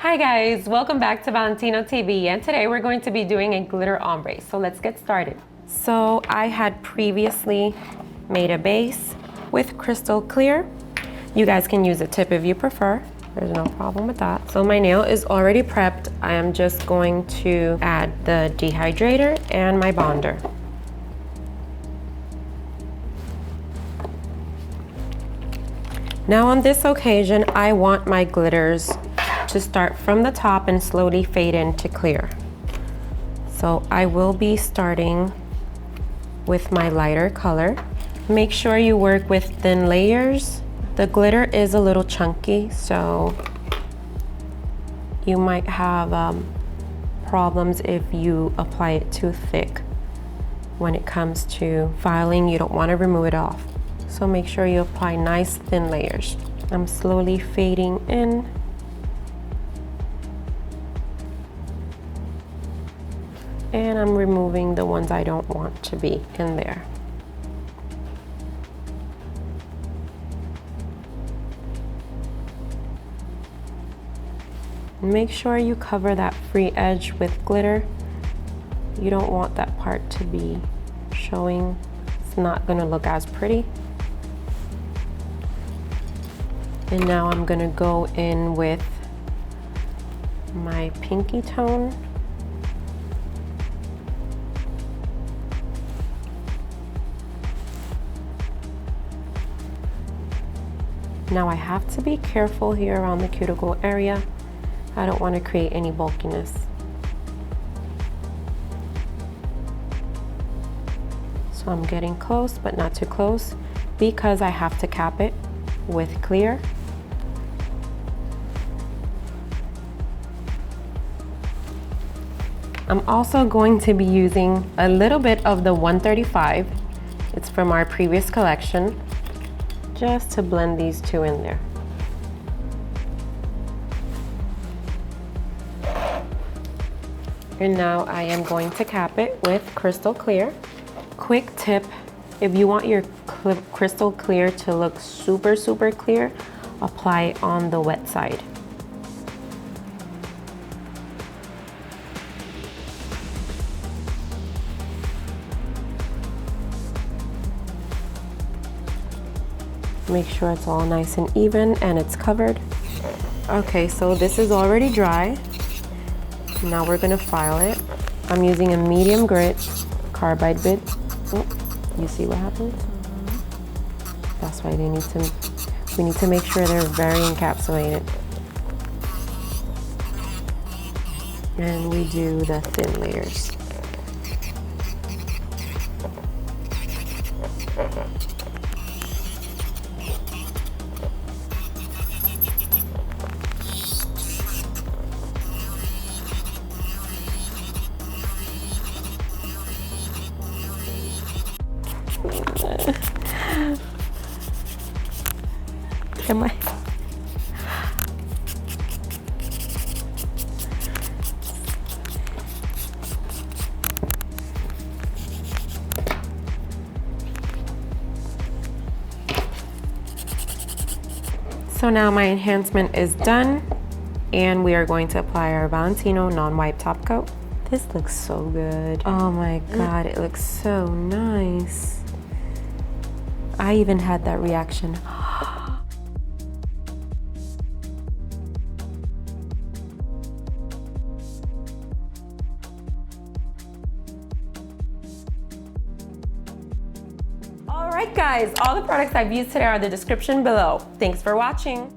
Hi guys, welcome back to Valentino TV, and today we're going to be doing a glitter ombre. So let's get started. So I had previously made a base with crystal clear. You guys can use a tip if you prefer. There's no problem with that. So my nail is already prepped. I am just going to add the dehydrator and my bonder. Now on this occasion, I want my glitters to start from the top and slowly fade into clear. So I will be starting with my lighter color. Make sure you work with thin layers. The glitter is a little chunky, so you might have problems if you apply it too thick. When it comes to filing, you don't want to remove it off. So make sure you apply nice thin layers. I'm slowly fading in. And I'm removing the ones I don't want to be in there. Make sure you cover that free edge with glitter. You don't want that part to be showing. It's not gonna look as pretty. And now I'm gonna go in with my pinky tone. Now I have to be careful here around the cuticle area. I don't want to create any bulkiness. So I'm getting close, but not too close, because I have to cap it with clear. I'm also going to be using a little bit of the 135. It's from our previous collection, just to blend these two in there. And now I am going to cap it with crystal clear. Quick tip, if you want your crystal clear to look super clear, apply it on the wet side. Make sure it's all nice and even and it's covered. Okay, so this is already dry. Now we're gonna file it. I'm using a medium grit carbide bit. Oh, you see what happens? That's why we need to make sure they're very encapsulated. And we do the thin layers. Am I? So now my enhancement is done, and we are going to apply our Valentino non-wipe top coat. This looks so good. Oh my God, it looks so nice. I even had that reaction. All right guys, all the products I've used today are in the description below. Thanks for watching.